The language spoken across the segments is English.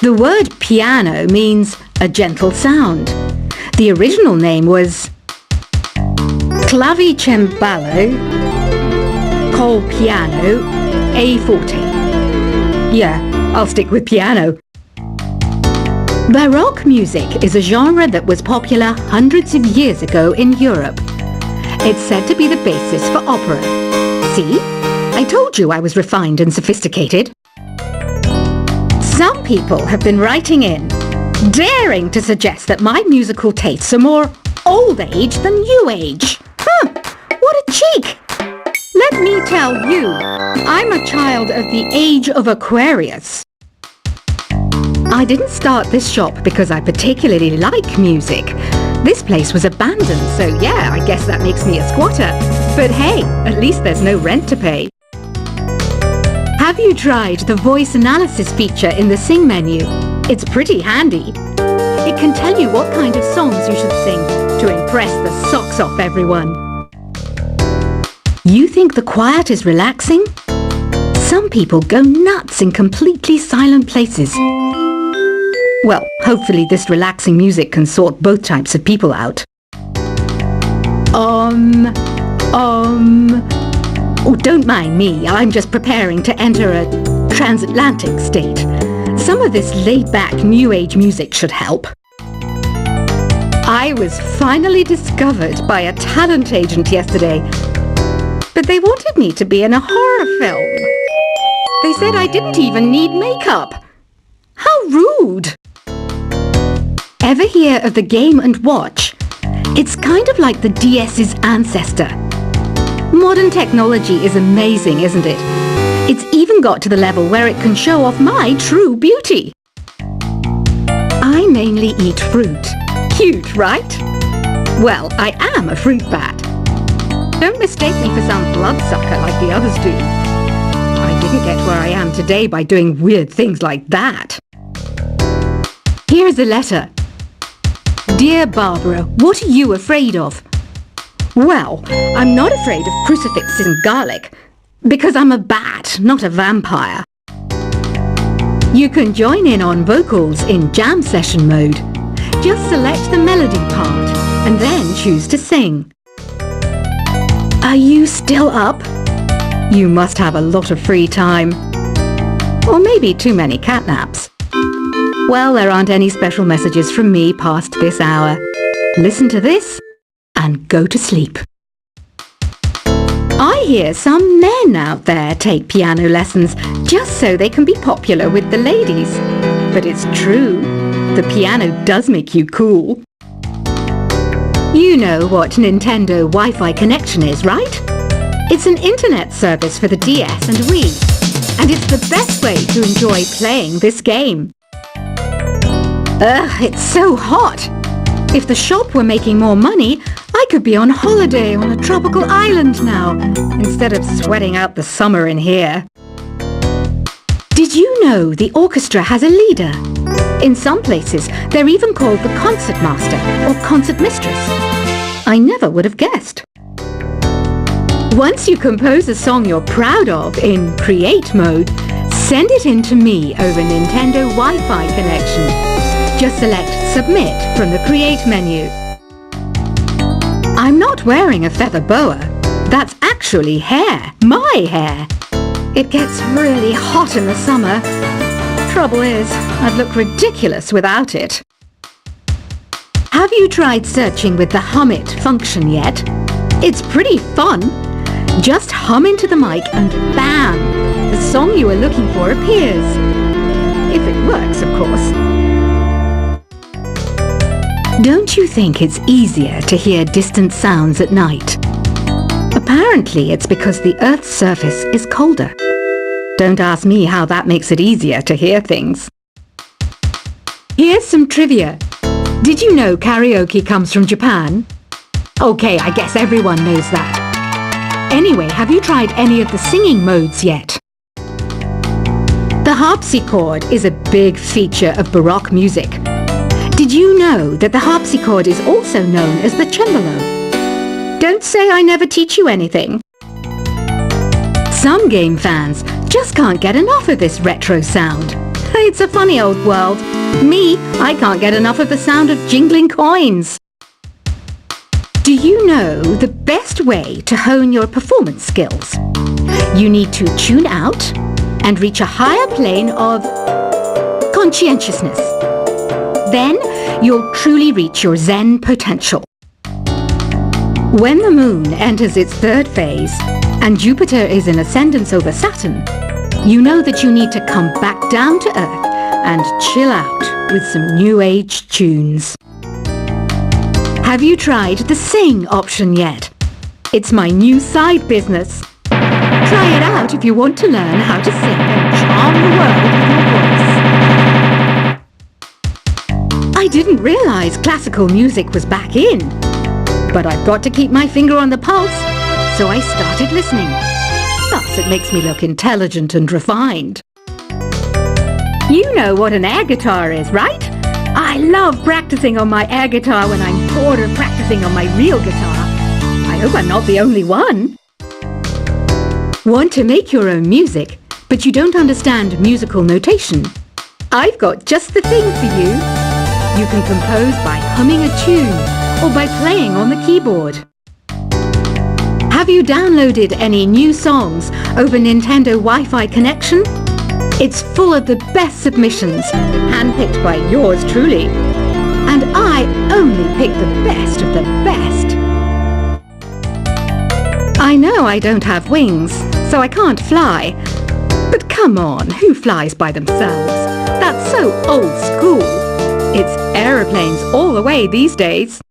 The word piano means a gentle sound. The original name was clavicembalo col piano a forte. Yeah, I'll stick with piano. Baroque music is a genre that was popular hundreds of years ago in Europe. It's said to be the basis for opera. See? I told you I was refined and sophisticated. Some people have been writing in, daring to suggest that my musical tastes are more old age than new age. What a cheek! Let me tell you, I'm a child of the age of Aquarius. I didn't start this shop because I particularly like music. This place was abandoned, so yeah, I guess that makes me a squatter. But hey, at least there's no rent to pay. Have you tried the voice analysis feature in the Sing menu? It's pretty handy. It can tell you what kind of songs you should sing to impress the socks off everyone. You think the quiet is relaxing? Some people go nuts in completely silent places. Well, hopefully this relaxing music can sort both types of people out. Oh, don't mind me. I'm just preparing to enter a transatlantic state. Some of this laid-back New Age music should help. I was finally discovered by a talent agent yesterday, but they wanted me to be in a horror film. They said I didn't even need makeup. How rude! Ever hear of the Game & Watch? It's kind of like the DS's ancestor. Modern technology is amazing, isn't it? It's even got to the level where it can show off my true beauty. I mainly eat fruit. Cute, right? Well, I am a fruit bat. Don't mistake me for some bloodsucker like the others do. I didn't get where I am today by doing weird things like that. Here's a letter. Dear Barbara, what are you afraid of? Well, I'm not afraid of crucifixes and garlic, because I'm a bat, not a vampire. You can join in on vocals in jam session mode. Just select the melody part and then choose to sing. Are you still up? You must have a lot of free time. Or maybe too many catnaps. Well, there aren't any special messages from me past this hour. Listen to this and go to sleep. I hear some men out there take piano lessons just so they can be popular with the ladies. But it's true, the piano does make you cool. You know what Nintendo Wi-Fi connection is, right? It's an internet service for the DS and Wii, and it's the best way to enjoy playing this game. Ugh, it's so hot! If the shop were making more money, I could be on holiday on a tropical island now, instead of sweating out the summer in here. Did you know the orchestra has a leader? In some places, they're even called the concertmaster or concertmistress. I never would have guessed. Once you compose a song you're proud of in Create mode, send it in to me over Nintendo Wi-Fi connection. Just select Submit from the Create menu. I'm not wearing a feather boa. That's actually hair, my hair. It gets really hot in the summer. Trouble is, I'd look ridiculous without it. Have you tried searching with the Hum It function yet? It's pretty fun. Just hum into the mic and bam! The song you are looking for appears. If it works, of course. Don't you think it's easier to hear distant sounds at night? Apparently it's because the Earth's surface is colder. Don't ask me how that makes it easier to hear things. Here's some trivia. Did you know karaoke comes from Japan? Okay, I guess everyone knows that. Anyway, have you tried any of the singing modes yet? The harpsichord is a big feature of Baroque music. Did you know that the harpsichord is also known as the cembalo? Don't say I never teach you anything. Some game fans just can't get enough of this retro sound. It's a funny old world. Me, I can't get enough of the sound of jingling coins. Do you know the best way to hone your performance skills? You need to tune out and reach a higher plane of conscientiousness. Then you'll truly reach your Zen potential. When the moon enters its third phase and Jupiter is in ascendance over Saturn, you know that you need to come back down to earth and chill out with some new age tunes. Have you tried the sing option yet? It's my new side business. Try it out if you want to learn how to sing and charm the world with your voice. I didn't realize classical music was back in, but I've got to keep my finger on the pulse, so I started listening. Thus it makes me look intelligent and refined. You know what an air guitar is, right? I love practicing on my air guitar when I'm bored of practicing on my real guitar. I hope I'm not the only one. Want to make your own music, but you don't understand musical notation? I've got just the thing for you. You can compose by humming a tune or by playing on the keyboard. Have you downloaded any new songs over Nintendo Wi-Fi connection? It's full of the best submissions, handpicked by yours truly. And I only pick the best of the best. I know I don't have wings, so I can't fly. But come on, who flies by themselves? That's so old school. It's aeroplanes all the way these days.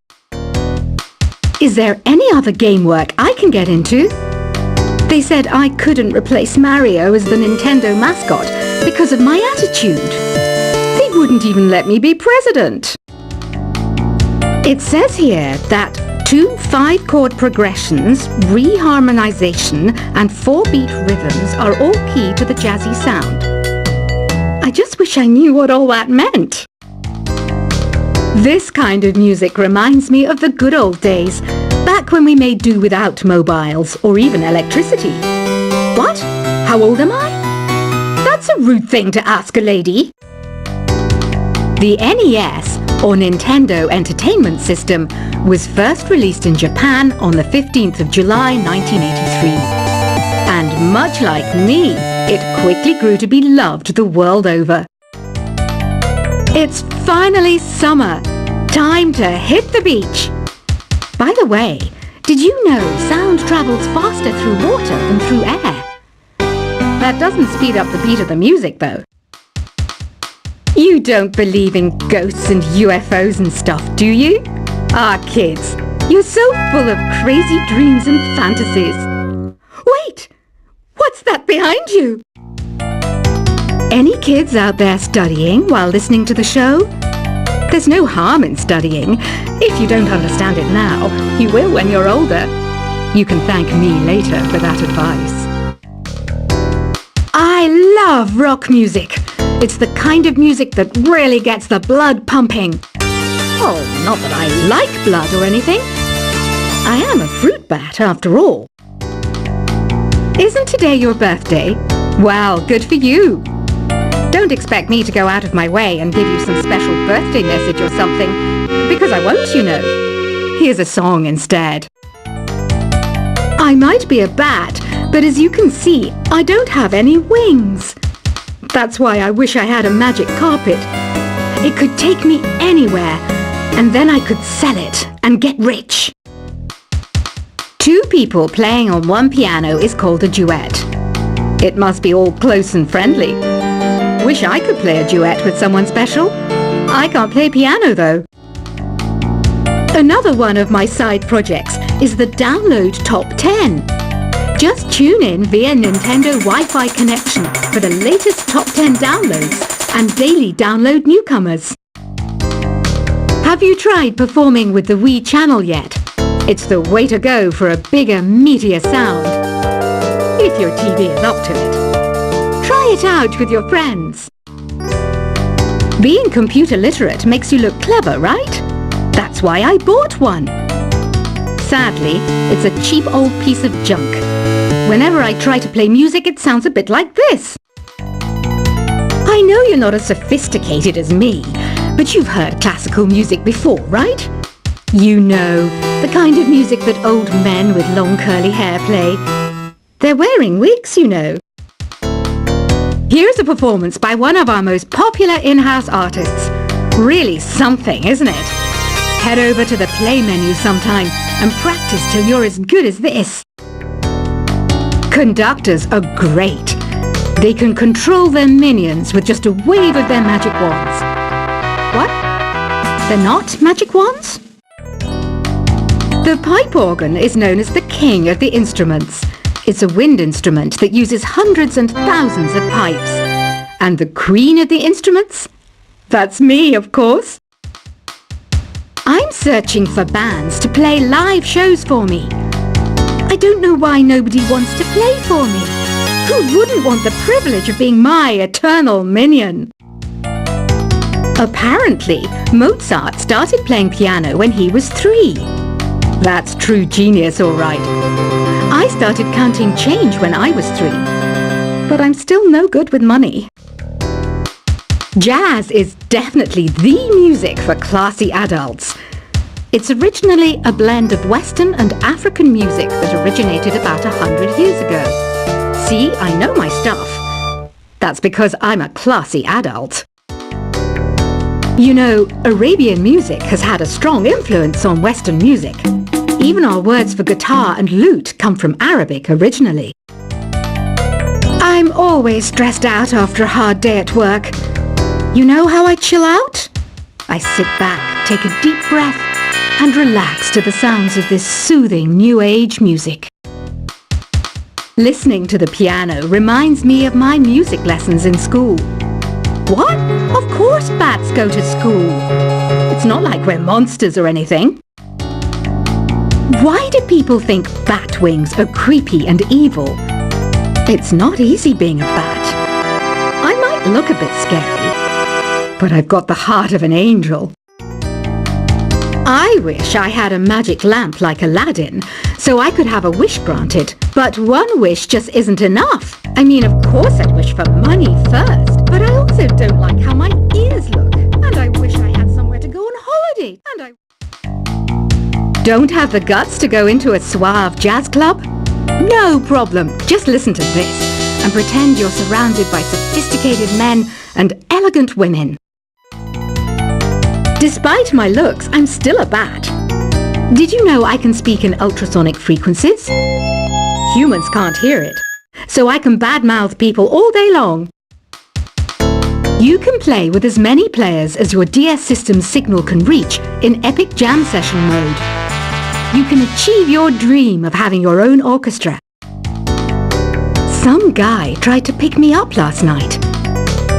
Is there any other game work I can get into? They said I couldn't replace Mario as the Nintendo mascot because of my attitude. They wouldn't even let me be president. It says here that 2 5-chord progressions, reharmonization, and 4-beat rhythms are all key to the jazzy sound. I just wish I knew what all that meant. This kind of music reminds me of the good old days, back when we made do without mobiles or even electricity. What? How old am I? That's a rude thing to ask a lady. The NES, or Nintendo Entertainment System, was first released in Japan on the 15th of July 1983. And much like me, it quickly grew to be loved the world over. It's finally summer. Time to hit the beach. By the way, did you know sound travels faster through water than through air? That doesn't speed up the beat of the music, though. You don't believe in ghosts and UFOs and stuff, do you? Ah, kids, you're so full of crazy dreams and fantasies. Wait! What's that behind you? Any kids out there studying while listening to the show? There's no harm in studying. If you don't understand it now, you will when you're older. You can thank me later for that advice. I love rock music. It's the kind of music that really gets the blood pumping. Oh, not that I like blood or anything. I am a fruit bat after all. Isn't today your birthday? Well, good for you. Don't expect me to go out of my way and give you some special birthday message or something, because I won't, you know. Here's a song instead. I might be a bat, but as you can see, I don't have any wings. That's why I wish I had a magic carpet. It could take me anywhere, and then I could sell it and get rich. 2 people playing on one piano is called a duet. It must be all close and friendly. Wish I could play a duet with someone special. I can't play piano though. Another one of my side projects is the Download Top 10. Just tune in via Nintendo Wi-Fi connection for the latest top 10 downloads and daily download newcomers. Have you tried performing with the Wii channel yet? It's the way to go for a bigger, meatier sound. If your TV is up to it. Try it out with your friends. Being computer literate makes you look clever, right? That's why I bought one. Sadly, it's a cheap old piece of junk. Whenever I try to play music, it sounds a bit like this. I know you're not as sophisticated as me, but you've heard classical music before, right? You know, the kind of music that old men with long curly hair play. They're wearing wigs, you know. Here's a performance by one of our most popular in-house artists. Really something, isn't it? Head over to the play menu sometime and practice till you're as good as this. Conductors are great. They can control their minions with just a wave of their magic wands. What? They're not magic wands? The pipe organ is known as the king of the instruments. It's a wind instrument that uses hundreds and thousands of pipes. And the queen of the instruments? That's me, of course. I'm searching for bands to play live shows for me. I don't know why nobody wants to play for me. Who wouldn't want the privilege of being my eternal minion? Apparently, Mozart started playing piano when he was 3. That's true genius, all right. I started counting change when I was 3. But I'm still no good with money. Jazz is definitely the music for classy adults. It's originally a blend of Western and African music that originated about 100 years ago. See, I know my stuff. That's because I'm a classy adult. You know, Arabian music has had a strong influence on Western music. Even our words for guitar and lute come from Arabic originally. I'm always stressed out after a hard day at work. You know how I chill out? I sit back, take a deep breath, and relax to the sounds of this soothing New Age music. Listening to the piano reminds me of my music lessons in school. What? Of course bats go to school. It's not like we're monsters or anything. Why do people think bat wings are creepy and evil? It's not easy being a bat. I might look a bit scary, but I've got the heart of an angel. I wish I had a magic lamp like Aladdin, so I could have a wish granted. But one wish just isn't enough. I mean, of course I'd wish for money first, but I also don't like how my ears look. And I wish I had somewhere to go on holiday. And I don't have the guts to go into a suave jazz club? No problem. Just listen to this and pretend you're surrounded by sophisticated men and elegant women. Despite my looks, I'm still a bat. Did you know I can speak in ultrasonic frequencies? Humans can't hear it, so I can badmouth people all day long. You can play with as many players as your DS system's signal can reach in epic jam session mode. You can achieve your dream of having your own orchestra. Some guy tried to pick me up last night.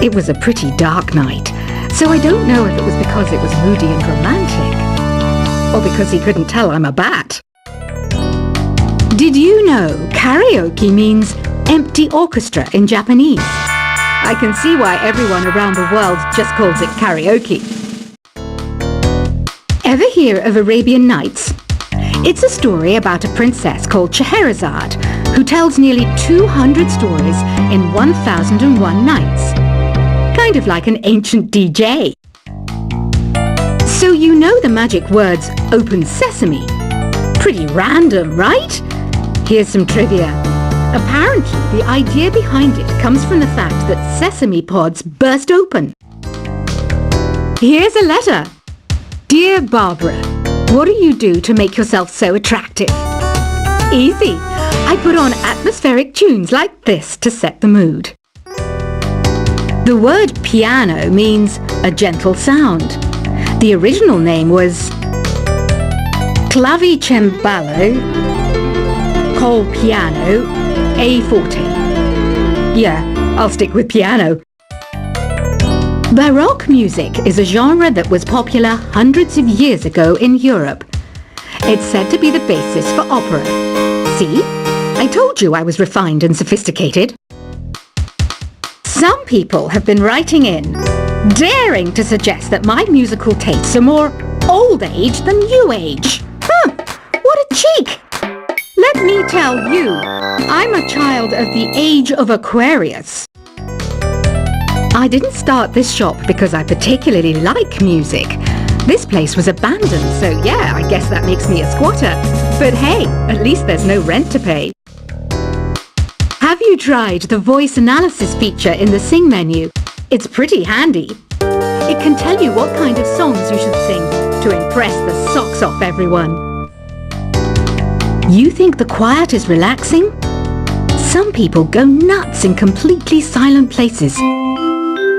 It was a pretty dark night, so I don't know if it was because it was moody and romantic, or because he couldn't tell I'm a bat. Did you know karaoke means empty orchestra in Japanese? I can see why everyone around the world just calls it karaoke. Ever hear of Arabian Nights? It's a story about a princess called Scheherazade who tells nearly 200 stories in 1001 nights. Kind of like an ancient DJ. So you know the magic words "Open Sesame"? Pretty random, right? Here's some trivia. Apparently, the idea behind it comes from the fact that sesame pods burst open. Here's a letter. Dear Barbara, what do you do to make yourself so attractive? Easy. I put on atmospheric tunes like this to set the mood. The word piano means a gentle sound. The original name was clavicembalo col piano a forte. Yeah, I'll stick with piano. Baroque music is a genre that was popular hundreds of years ago in Europe. It's said to be the basis for opera. See? I told you I was refined and sophisticated. Some people have been writing in, daring to suggest that my musical tastes are more old age than new age. Huh, what a cheek! Let me tell you, I'm a child of the age of Aquarius. I didn't start this shop because I particularly like music. This place was abandoned, so yeah, I guess that makes me a squatter. But hey, at least there's no rent to pay. Have you tried the voice analysis feature in the Sing menu? It's pretty handy. It can tell you what kind of songs you should sing to impress the socks off everyone. You think the quiet is relaxing? Some people go nuts in completely silent places.